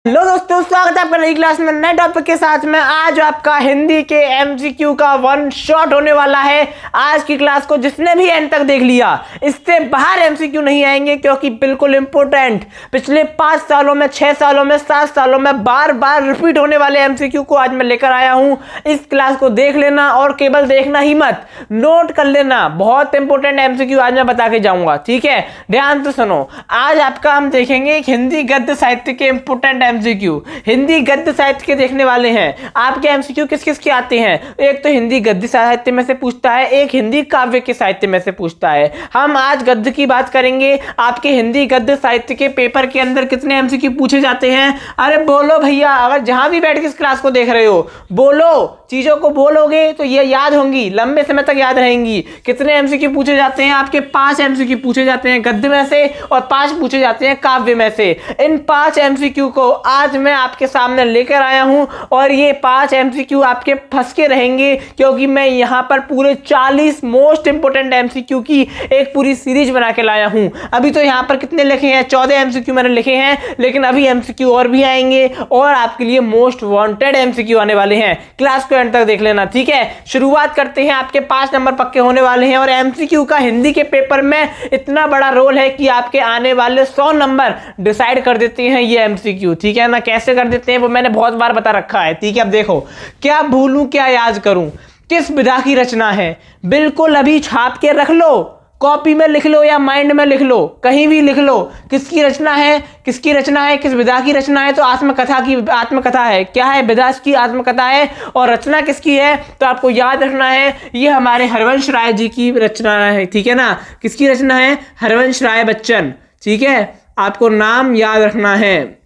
Hello दोस्तों, स्वागत है आपका नई क्लास में नए टॉपिक के साथ में। आज आपका हिंदी के एमसीक्यू का वन शॉट होने वाला है। आज की क्लास को जिसने भी एंड तक देख लिया, इससे बाहर एमसीक्यू नहीं आएंगे, क्योंकि बिल्कुल इंपॉर्टेंट पिछले 5 सालों में, 6 सालों में, 7 सालों में बार बार रिपीट होने वाले एमसीक्यू को आज मैं लेकर आया हूं। इस क्लास को देख लेना और केवल देखना ही मत, नोट कर लेना। बहुत इंपॉर्टेंट एमसीक्यू आज मैं बता के जाऊंगा, ठीक है? ध्यान से सुनो। आज आपका हम देखेंगे हिंदी गद्य साहित्य के इंपॉर्टेंट एमसीक्यू। हिंदी गद्य साहित्य के देखने वाले हैं। आपके एमसीक्यू किस किस के आते हैं? एक तो हिंदी गद्य साहित्य में से पूछता है, एक हिंदी काव्य के साहित्य में से पूछता है। हम आज गद्य की बात करेंगे। आपके हिंदी गद्य साहित्य के पेपर के अंदर कितने एमसीक्यू पूछे जाते हैं? अरे बोलो भैया, अगर जहां भी बैठ के इस क्लास को देख रहे हो, बोलो। चीजों को बोलोगे तो ये याद होंगी, लंबे समय तक याद रहेंगी। कितने एमसीक्यू पूछे जाते हैं? आपके 5 एमसीक्यू पूछे जाते हैं गद्य में से और 5 पूछे जाते हैं काव्य में से। इन 5 एमसीक्यू को आज मैं आपके सामने लेकर आया हूं और ये 5 एमसीक्यू आपके फंस के रहेंगे, क्योंकि मैं यहां पर पूरे 40 मोस्ट इंपोर्टेंट एमसीक्यू की एक पूरी सीरीज बना के लाया हूं। अभी तो यहां पर कितने लिखे हैं? 14 एमसीक्यू मैंने लिखे हैं, लेकिन अभी एमसीक्यू और भी आएंगे और आपके लिए मोस्ट वांटेड एमसीक्यू आने वाले हैं। क्लास को एंड तक देख लेना, ठीक है? शुरुआत करते हैं। आपके 5 नंबर पक्के होने वाले हैं और एमसीक्यू का हिंदी के पेपर में इतना बड़ा रोल है कि आपके आने वाले 100 नंबर डिसाइड कर देते हैं ये एमसीक्यू, ठीक है ना? कैसे कर देते हैं वो मैंने बहुत बार बता रखा है, ठीक है? अब देखो, क्या भूलूं क्या याद करूं, किस विधा की रचना है, बिल्कुल अभी छाप के रख लो। कॉपी में लिख लो या माइंड में लिख लो, कहीं भी लिख लो। किसकी रचना है, किसकी रचना है, किस विधा की रचना है? तो आत्मकथा है। क्या है? विधा की आत्मकथा है। और रचना किसकी है? तो आपको याद रखना है, ये हमारे हरवंश राय जी की रचना है, ठीक है ना? किसकी रचना है? हरवंश राय बच्चन, ठीक है? आपको नाम याद रखना है।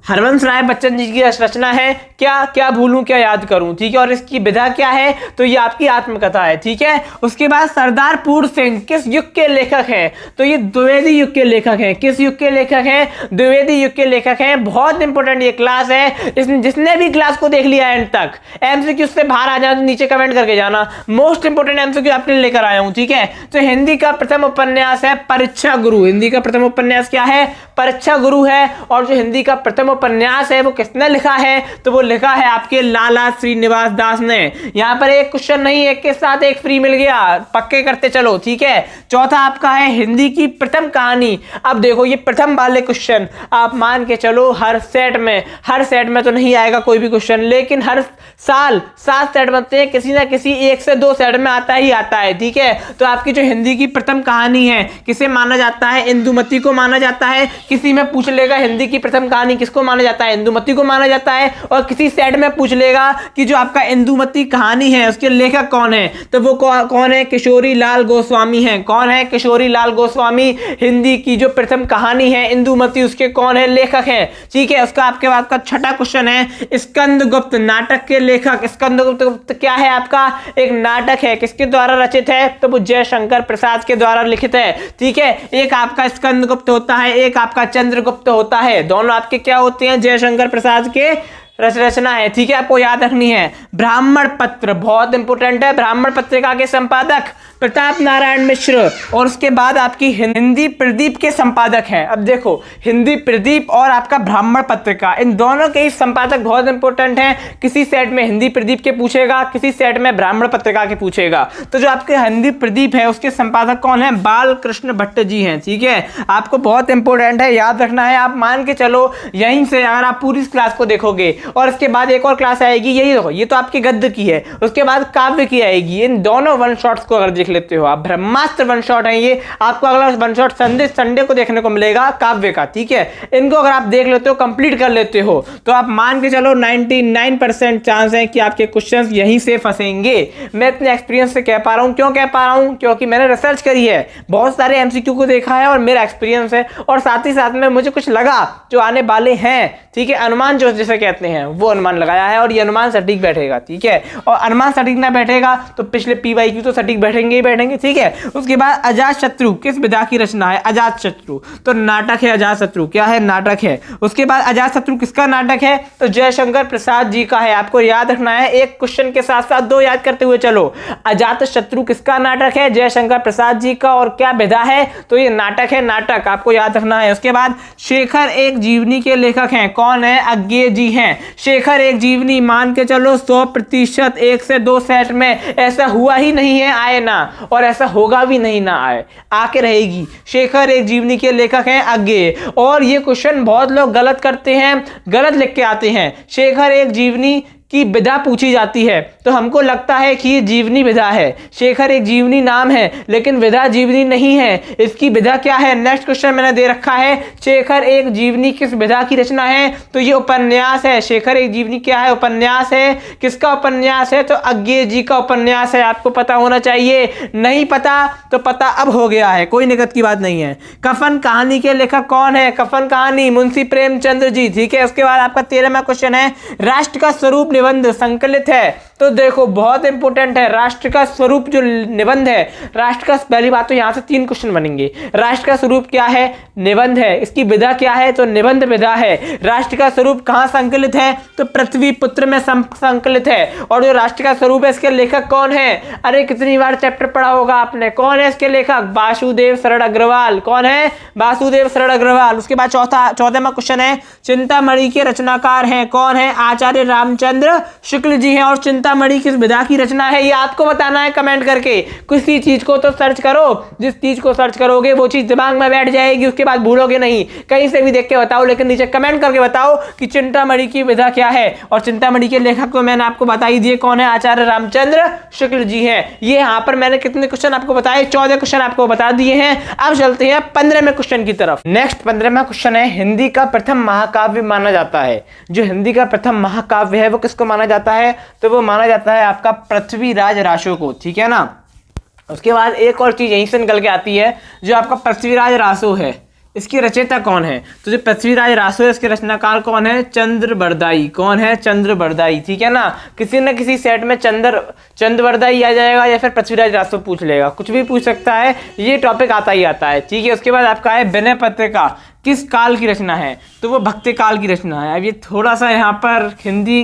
हरवंश राय बच्चन जी की रचना है। क्या भूलूं क्या याद करूं, ठीक है? और इसकी विधा क्या है? तो ये आपकी आत्मकथा है, ठीक है? उसके बाद सरदार पूर्ण सिंह किस युग के लेखक हैं? तो ये द्विवेदी युग के लेखक हैं। किस युग के लेखक हैं? द्विवेदी युग के लेखक हैं। बहुत इंपॉर्टेंट ये क्लास है। जिसने भी क्लास को देख लिया एंड तक, एमसीक्यू से बाहर आ जाना तो नीचे कमेंट करके जाना। मोस्ट इंपॉर्टेंट एमसीक्यू आपके लिए लेकर आया हूं, ठीक है? तो हिंदी का प्रथम उपन्यास है परीक्षा गुरु। हिंदी का प्रथम उपन्यास क्या है? परीक्षा गुरु है। और जो हिंदी का प्रथम उपन्यास है वो किसने लिखा है? तो वो लिखा है आपके लाला श्रीनिवास दास ने। यहां पर एक क्वेश्चन नहीं, एक के साथ एक फ्री मिल गया, पक्के करते चलो, ठीक है? चौथा आपका है हिंदी की प्रथम कहानी। अब देखो, ये प्रथम वाले क्वेश्चन आप मान के चलो हर सेट में तो नहीं आएगा कोई भी क्वेश्चन, लेकिन हर साल 7 सेट बनते हैं, किसी ना किसी 1 से 2 सेट में आता ही आता है, ठीक है? तो आपकी जो हिंदी की प्रथम कहानी है, किसे माना जाता है? इंदुमती को माना जाता है। किसी में पूछ लेगा हिंदी की प्रथम कहानी किसको माना जाता है? इंदुमती को माना जाता है। और किसी सेट में पूछ लेगा कि जो आपका इंदुमती कहानी है उसके लेखक कौन है? तो वो कौन है? किशोरी लाल गोस्वामी है। कौन है? किशोरी लाल गोस्वामी। हिंदी की जो प्रथम कहानी है इंदुमती, उसके कौन है? लेखक है, ठीक है? उसका आपके बाद का छठा क्वेश्चन है स्कंदगुप्त, नाटक के लेखक। स्कंदगुप्त क्या है? आपका एक नाटक है। किसके द्वारा रचित है? तो वो जयशंकर प्रसाद के द्वारा लिखित है, ठीक है? एक आपका स्कंदगुप्त होता है, एक आपका चंद्रगुप्त होता है। दोनों आपके क्या होते हैं? जयशंकर प्रसाद के रचना है, ठीक है? आपको याद रखनी है। ब्राह्मण पत्र बहुत इंपोर्टेंट है। ब्राह्मण पत्रिका के संपादक प्रताप नारायण मिश्र, और उसके बाद आपकी हिंदी प्रदीप के संपादक हैं। अब देखो, हिंदी प्रदीप और आपका ब्राह्मण पत्रिका, इन दोनों के संपादक बहुत इंपोर्टेंट हैं। किसी सेट में हिंदी प्रदीप के पूछेगा, किसी सेट में ब्राह्मण पत्रिका के पूछेगा। तो जो आपके हिंदी प्रदीप है उसके संपादक कौन है? बालकृष्ण भट्ट जी हैं, ठीक है? आपको बहुत इंपोर्टेंट है, याद रखना है। आप मान के चलो यहीं से अगर आप पूरी क्लास को देखोगे, और इसके बाद एक और क्लास आएगी, यही देखो, ये तो आपके गद्य की है, उसके बाद काव्य की आएगी। इन दोनों वन शॉट्स को अगर देख लेते हो आप, ब्रह्मास्त्र वन शॉट है ये। आपको अगला वन शॉट संडे को देखने को मिलेगा काव्य का, ठीक है? इनको अगर आप देख लेते हो, कंप्लीट कर लेते हो, तो आप मान के चलो 99% चांस है कि आपके क्वेश्चंस यहीं से फंसेंगे। मैं इतने एक्सपीरियंस से कह पा रहा हूं। क्यों कह पा रहा हूं? क्योंकि मैंने रिसर्च करी है, बहुत सारे एमसीक्यू को देखा है और मेरा एक्सपीरियंस है, और साथ ही साथ में मुझे कुछ लगा जो आने वाले हैं, ठीक है? अनुमान जो जिसे कहते हैं, हैं, वो अनुमान लगाया है और ये अनुमान सटीक बैठेगा, ठीक है। और अनुमान सटीक ना बैठेगा तो पिछले PYQ तो सटीक बैठेंगे ही बैठेंगे, ठीक है। उसके बाद अजातशत्रु किस विधा की रचना है? अजातशत्रु तो नाटक है, अजातशत्रु क्या है? नाटक है। उसके बाद अजातशत्रु किसका नाटक है? तो जयशंकर प्रसाद जी का है। आपको याद रखना है, एक क्वेश्चन के साथ साथ दो याद करते हुए चलो। अजातशत्रु किसका नाटक है? जयशंकर प्रसाद जी का। और क्या विधा है? तो ये नाटक है, नाटक आपको याद रखना है। उसके बाद शेखर एक जीवनी के लेखक हैं, कौन है? अज्ञेय जी हैं। शेखर एक जीवनी मान के चलो 100%, 1 से 2 सेट में ऐसा हुआ ही नहीं है आए ना, और ऐसा होगा भी नहीं ना आए, आके रहेगी। शेखर एक जीवनी के लेखक हैं अज्ञेय। और ये क्वेश्चन बहुत लोग गलत करते हैं, गलत लिख के आते हैं। शेखर एक जीवनी की विधा पूछी जाती है तो हमको लगता है कि ये जीवनी विधा है। शेखर एक जीवनी नाम है लेकिन विधा जीवनी नहीं है। इसकी विधा क्या है? नेक्स्ट क्वेश्चन मैंने दे रखा है, शेखर एक जीवनी किस विधा की रचना है? तो ये उपन्यास है। शेखर एक जीवनी क्या है? उपन्यास है। किसका उपन्यास है? तो अज्ञेय जी का उपन्यास है। आपको पता होना चाहिए, नहीं पता तो पता अब हो गया है, कोई दिक्कत की बात नहीं है। कफन कहानी के लेखक कौन है? कफन कहानी मुंशी प्रेमचंद्र जी, ठीक है। उसके बाद आपका 13वां क्वेश्चन है, राष्ट्र का स्वरूप निबंध संकलित है। तो देखो बहुत इंपॉर्टेंट है, राष्ट्र का स्वरूप जो निबंध है, राष्ट्र का, पहली बात तो यहां से 3 क्वेश्चन बनेंगे। राष्ट्र का स्वरूप क्या है? निबंध है। इसकी विधा क्या है? तो निबंध विधा है। राष्ट्र का स्वरूप कहां संकलित है? तो पृथ्वी पुत्र में संकलित है। और जो राष्ट्र का स्वरूप है, इसके लेखक कौन है? अरे कितनी बार चैप्टर पढ़ा होगा आपने, कौन है इसके लेखक? वासुदेव शरण अग्रवाल। कौन है? वासुदेव शरण अग्रवाल। उसके बाद 14वां क्वेश्चन है, चिंतामणि के रचनाकार हैं, कौन है? आचार्य रामचंद्र शुक्ल जी हैं। और चिंतामणि किस विधा की रचना है? ये आपको बताना है कमेंट करके। किसी चीज को तो सर्च करो, जिस चीज को सर्च करोगे वो चीज दिमाग में बैठ जाएगी, उसके बाद भूलोगे नहीं। कहीं से भी देख के बताओ, लेकिन नीचे कमेंट करके बताओ कि चिंतामणि की विधा क्या है। और चिंतामणि के लेखक तो मैंने आपको बता ही दिए, कौन है? आचार्य रामचंद्र शुक्ल जी हैं। ये यहाँ पर मैंने कितने क्वेश्चन आपको बताए? 14 क्वेश्चन आपको बता दिए हैं। अब चलते हैं 15वें क्वेश्चन की तरफ। नेक्स्ट 15वां क्वेश्चन है, हिंदी का प्रथम महाकाव्य माना जाता है। जो हिंदी का प्रथम महाकाव्य है वो किसको माना जाता है? तो वो माना जाता है आपका पृथ्वीराज रासो को, ठीक है ना। उसके बाद एक और चीज यहीं से निकल के आती है, जो आपका पृथ्वीराज रासो है, इसकी रचयिता कौन है? तो जो पृथ्वीराज रासो है, इसके रचनाकार कौन है? चंद्रबरदाई। कौन है? चंद्रबरदाई, ठीक है ना। किसी न किसी सेट में चंद्रबरदाई आ जाएगा या फिर पृथ्वीराज रासो पूछ लेगा, कुछ भी पूछ सकता है, ये टॉपिक आता ही आता है, ठीक है। उसके बाद आपका है विनय पत्रिका किस काल की रचना है? तो वो भक्ति काल की रचना है। अब ये थोड़ा सा यहाँ पर हिंदी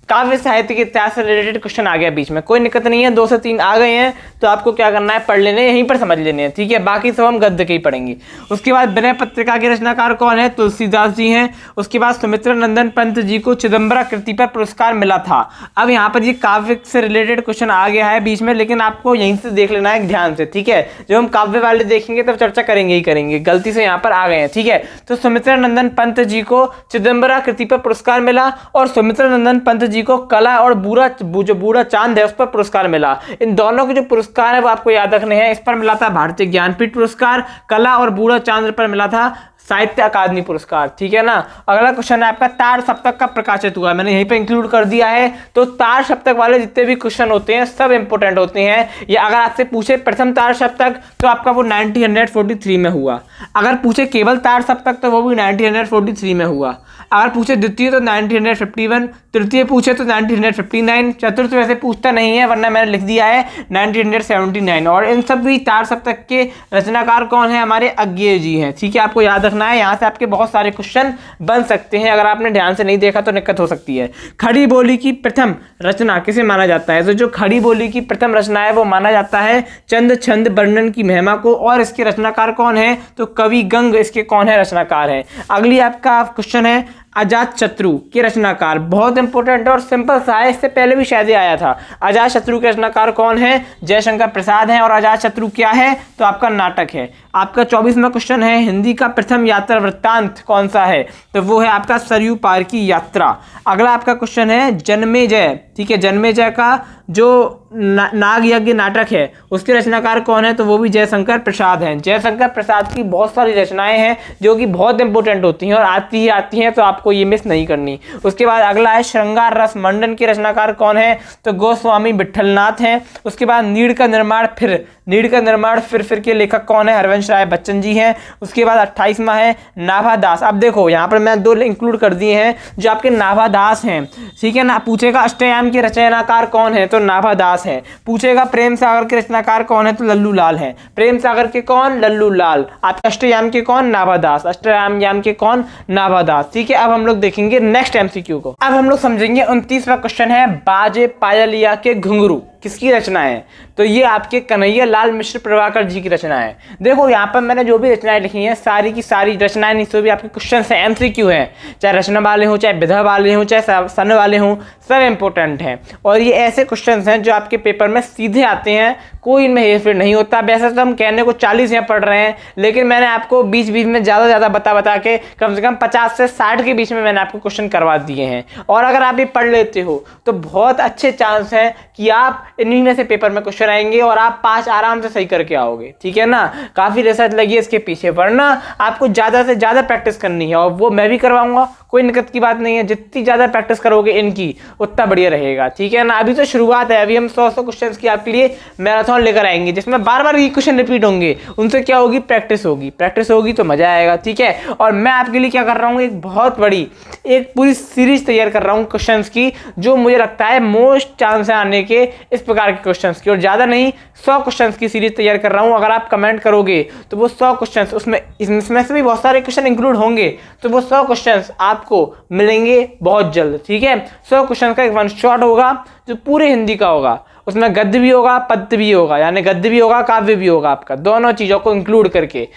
काव्य साहित्य के इतिहास से रिलेटेड क्वेश्चन आ गया बीच में, कोई दिक्कत नहीं है, 2 से 3 आ गए हैं तो आपको क्या करना है? पढ़ लेने, यहीं पर समझ लेने हैं, ठीक है। बाकी सब हम गद्य के ही पढ़ेंगे। उसके बाद विनय पत्रिका के रचनाकार कौन है? तुलसीदास जी हैं। उसके बाद सुमित्रा नंदन पंत जी को चिदम्बरा कृति पर पुरस्कार मिला था। अब यहाँ पर ये काव्य से रिलेटेड क्वेश्चन आ गया है बीच में, लेकिन आपको यहीं से देख लेना है ध्यान से, ठीक है। जब हम काव्य वाले देखेंगे तब चर्चा करेंगे ही करेंगे, गलती से यहाँ पर आ गए हैं, ठीक है। तो सुमित्रा नंदन पंत जी को चिदम्बरा कृति पर पुरस्कार मिला और सुमित्रा नंदन पंत जी को कला और जो बूढ़ा चांद है उस पर पुरस्कार मिला। इन दोनों के जो पुरस्कार है वो आपको याद रखने हैं। इस पर मिला था भारतीय ज्ञानपीठ पुरस्कार, कला और बूढ़ा चांद पर मिला था साहित्य अकादमी पुरस्कार, ठीक है ना। अगला क्वेश्चन है आपका, तार सप्तक का प्रकाशित हुआ, मैंने यहीं पे इंक्लूड कर दिया है। तो तार सप्तक वाले जितने भी क्वेश्चन होते हैं सब इंपोर्टेंट होते हैं। या अगर आपसे पूछे प्रथम तार सप्तक तो आपका वो 1943 में हुआ। अगर पूछे केवल तार सप्तक तो वो भी 1943 में हुआ। अगर पूछे द्वितीय तो 1951, तृतीय पूछे तो 1959, चतुर्थ वैसे पूछता नहीं है वरना मैंने लिख दिया है 1979। और इन सब भी तार सप्तक के रचनाकार कौन है? हमारे अज्ञेय जी हैं, ठीक है। आपको याद रखना है, यहाँ से आपके बहुत सारे क्वेश्चन बन सकते हैं, अगर आपने ध्यान से नहीं देखा तो दिक्कत हो सकती है। खड़ी बोली की प्रथम रचना किसे माना जाता है? तो जो खड़ी बोली की प्रथम रचना है वो माना जाता है चंद छंद वर्णन की महिमा को। और इसके रचनाकार कौन है? तो कवि गंग इसके कौन है? रचनाकार है। अगली आपका क्वेश्चन है, अजातशत्रु के रचनाकार, बहुत इंपॉर्टेंट और सिंपल सा है, इससे पहले भी शायद आया था। अजातशत्रु के रचनाकार कौन है? जयशंकर प्रसाद हैं। और अजातशत्रु क्या है? तो आपका नाटक है। आपका 24वां क्वेश्चन है, हिंदी का प्रथम यात्रा वृत्तांत कौन सा है? तो वो है आपका सरयू पार की यात्रा। अगला आपका क्वेश्चन है जन्मेजय, ठीक है। जन्मेजय का जो नाग यज्ञ नाटक है उसके रचनाकार कौन है? तो वो भी जयशंकर प्रसाद हैं। जयशंकर प्रसाद की बहुत सारी रचनाएं हैं जो कि बहुत इंपॉर्टेंट होती हैं और आती हैं तो आपको ये मिस नहीं करनी। उसके बाद अगला है श्रृंगार रस मंडन के रचनाकार कौन है? तो गोस्वामी विठलनाथ हैं। उसके बाद नीड़ का निर्माण फिर नीड का निर्माण फिर के लेखक कौन है? हरवंश राय बच्चन जी हैं। उसके बाद 28वां है नाभा दास। अब देखो यहाँ पर मैं 2 इंक्लूड कर दिए हैं जो आपके नाभा दास हैं, ठीक है ना। पूछेगा अष्टयाम के रचनाकार कौन है? तो नाभा दास है। पूछेगा प्रेम सागर के रचनाकार कौन है? तो लल्लू लाल है। प्रेम सागर के कौन? लल्लू लाल। आप अष्टयाम के कौन? नाभा दास। अष्टयाम के कौन? नाभा दास, ठीक है। अब हम लोग देखेंगे नेक्स्ट एमसीक्यू को। अब हम लोग समझेंगे 29वां क्वेश्चन है बाजे पायलिया के घुंघरू किसकी रचना है? तो ये आपके कन्हैया लाल मिश्र प्रभाकर जी की रचना है। देखो यहाँ पर मैंने जो भी रचनाएं लिखी हैं सारी की सारी रचनाएं नहीं, तो भी आपके क्वेश्चन है एमसीक्यू हैं, चाहे रचना वाले हों, चाहे विधा वाले हों, चाहे सन वाले हों, सब इंपॉर्टेंट हैं। और ये ऐसे क्वेश्चन हैं जो आपके पेपर में सीधे आते हैं, कोई इनमें हेरफेर नहीं होता। वैसे तो हम कहने को 40 यहाँ पढ़ रहे हैं, लेकिन मैंने आपको बीच बीच में ज़्यादा बता के कम से कम 50 से 60 के बीच में मैंने आपको क्वेश्चन करवा दिए हैं। और अगर आप ये पढ़ लेते हो तो बहुत अच्छे चांस हैं कि आप इन्हीं में से पेपर में क्वेश्चन आएंगे और आप 5 आराम से सही करके आओगे, ठीक है ना। काफ़ी रिसर्च लगी है इसके पीछे, वरना आपको ज़्यादा से ज़्यादा प्रैक्टिस करनी है और वो मैं भी करवाऊंगा, कोई दिक्कत की बात नहीं है। जितनी ज़्यादा प्रैक्टिस करोगे इनकी उतना बढ़िया रहेगा, ठीक है ना। अभी तो शुरुआत है, अभी हम 100 क्वेश्चन की आपके लिए मैराथन लेकर आएंगे जिसमें बार ये क्वेश्चन रिपीट होंगे। उनसे क्या होगी? प्रैक्टिस होगी तो मजा आएगा, ठीक है। और मैं आपके लिए क्या कर रहा हूँ, एक बहुत बड़ी एक पूरी सीरीज तैयार कर रहा हूँ क्वेश्चंस की, जो मुझे लगता है मोस्ट चांस है आने के इस प्रकार के क्वेश्चंस की। और ज़्यादा नहीं, 100 क्वेश्चंस की सीरीज तैयार कर रहा हूँ। अगर आप कमेंट करोगे तो वो 100 क्वेश्चंस, इसमें से भी बहुत सारे क्वेश्चन इंक्लूड होंगे, तो वो 100 क्वेश्चंस आपको मिलेंगे बहुत जल्द, ठीक है। 100 क्वेश्चन का एक वन शॉट होगा जो पूरे हिंदी का होगा, उसमें गद्य भी होगा, पद्य भी होगा, यानी गद्य भी होगा, काव्य भी होगा, आपका दोनों चीज़ों को इंक्लूड करके।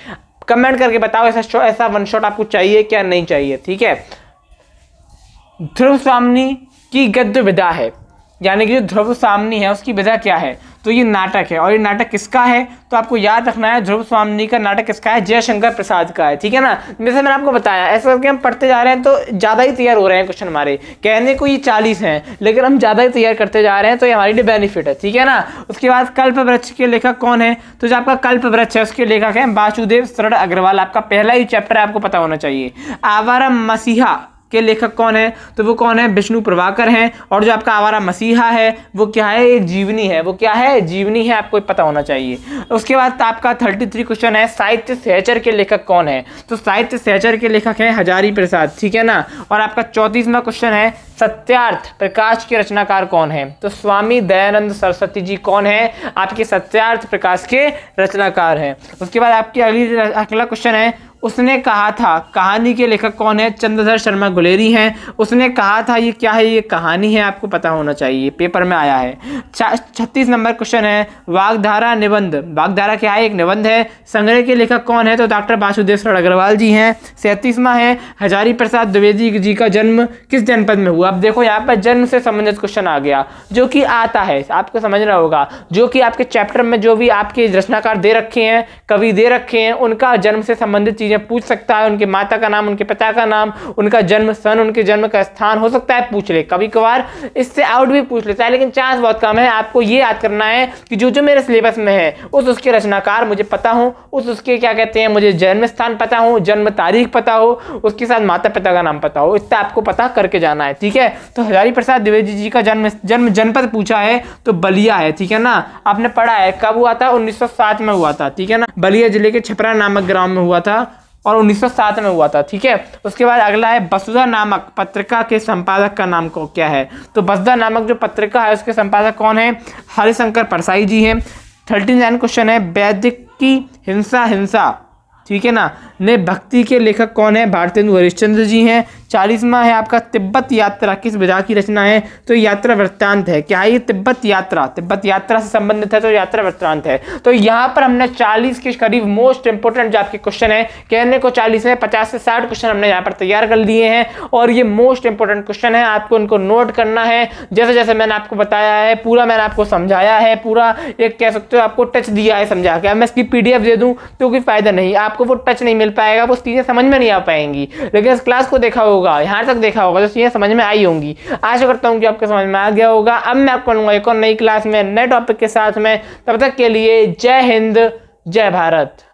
कमेंट करके बताओ ऐसा वन शॉट आपको चाहिए क्या नहीं चाहिए, ठीक है। ध्रुव सामनी की गद्य विधा है, यानी कि जो ध्रुव सामनी है उसकी विधा क्या है? तो ये नाटक है। और ये नाटक किसका है? तो आपको याद रखना है ध्रुव स्वामी का नाटक किसका है? जयशंकर प्रसाद का है, ठीक है ना। जैसे मैंने आपको बताया, ऐसा करके हम पढ़ते जा रहे हैं तो ज़्यादा ही तैयार हो रहे हैं क्वेश्चन हमारे। कहने को ये 40 हैं, लेकिन हम ज़्यादा ही तैयार करते जा रहे हैं, तो ये हमारे लिए बेनिफिट है, ठीक है ना। उसके बाद कल्प वृक्ष के लेखक कौन है? तो जो आपका कल्प वृक्ष है उसके लेखक हैं वासुदेव शरण अग्रवाल। आपका पहला ही चैप्टर आपको पता होना चाहिए। आवारा मसीहा के लेखक कौन है? तो वो कौन है? विष्णु प्रभाकर हैं। और जो आपका आवारा मसीहा है वो क्या है? एक जीवनी है। वो क्या है? जीवनी है, आपको पता होना चाहिए। उसके बाद आपका 33 क्वेश्चन है साहित्य सहचर के लेखक कौन है? तो साहित्य सहचर के लेखक हैं हजारी प्रसाद, ठीक है ना। और आपका 34वां क्वेश्चन है सत्यार्थ प्रकाश के रचनाकार कौन है? तो स्वामी दयानंद सरस्वती जी कौन है? आपके सत्यार्थ प्रकाश के रचनाकार हैं। उसके बाद आपकी अगला क्वेश्चन है उसने कहा था कहानी के लेखक कौन है? चंद्रधर शर्मा गुलेरी हैं। उसने कहा था ये क्या है? ये कहानी है, आपको पता होना चाहिए, पेपर में आया है। 36 नंबर क्वेश्चन है वागधारा निबंध। वागधारा क्या है? एक निबंध है। संग्रह के लेखक कौन है? तो डॉक्टर वासुदेव शरण अग्रवाल जी हैं। 37वां है हजारी प्रसाद द्विवेदी जी का जन्म किस जनपद में हुआ? अब देखो यहाँ पर जन्म से संबंधित क्वेश्चन आ गया, जो कि आता है, आपको समझना होगा। जो कि आपके चैप्टर में जो भी आपके रचनाकार दे रखे हैं, कवि दे रखे हैं, उनका जन्म से संबंधित चीजें पूछ सकता है। उनके माता का नाम, उनके पिता का नाम, उनका जन्म सन, उनके जन्म का स्थान हो सकता है पूछ ले। कभी कभार इससे आउट भी पूछ लेता है, लेकिन चांस बहुत कम है। आपको ये याद करना है कि जो जो मेरे सिलेबस में है उसके रचनाकार मुझे पता हो, उसके क्या कहते हैं, मुझे जन्म स्थान पता हो, जन्म तारीख पता हो, उसके साथ माता पिता का नाम पता हो, इतना आपको पता करके जाना है, ठीक है। तो हजारी प्रसाद द्विवेदी जी का जन्म जनपद पूछा है तो बलिया है, ठीक है ना। आपने पढ़ा है कब हुआ था? 1907 में हुआ था, ठीक है ना। बलिया जिले के छपरा नामक ग्राम में हुआ था और 1907 में हुआ था, ठीक है। उसके बाद अगला है वसुधा नामक पत्रिका के संपादक का नाम को क्या है? तो वसुधा नामक जो पत्रिका है उसके संपादक कौन है? हरिशंकर परसाई जी हैं। 39 क्वेश्चन है वैदिक की हिंसा, ठीक है ना, ने भक्ति के लेखक कौन है? भारतेंदु हरिश्चंद्र जी हैं। 40वां है आपका तिब्बत यात्रा किस विधा की रचना है? तो यात्रा वृत्तांत है। क्या है ये? तिब्बत यात्रा से संबंधित है, तो यात्रा वृत्तांत है। तो यहाँ पर हमने 40 के करीब मोस्ट इंपोर्टेंट जो आपके क्वेश्चन है, कहने को 40 है, 50 से 60 क्वेश्चन हमने यहाँ पर तैयार कर लिए हैं और ये मोस्ट इंपोर्टेंट क्वेश्चन है। आपको उनको नोट करना है, जैसे जैसे मैंने आपको बताया है, पूरा मैंने आपको समझाया है, पूरा एक कह सकते हो आपको टच दिया है समझा के। अब मैं इसकी PDF दे दूँ तो कोई फायदा नहीं, आपको वो टच नहीं मिल पाएगा, वो चीजें समझ में नहीं आ पाएंगी। लेकिन इस क्लास को देखा होगा, यहाँ तक देखा होगा, तो चीजें समझ में आई होंगी। आशा करता हूँ कि आपको समझ में आ गया होगा। अब मैं आपको मिलूंगा एक और नई क्लास में नए टॉपिक के साथ में। तब तक के लिए जय हिंद, जय भारत।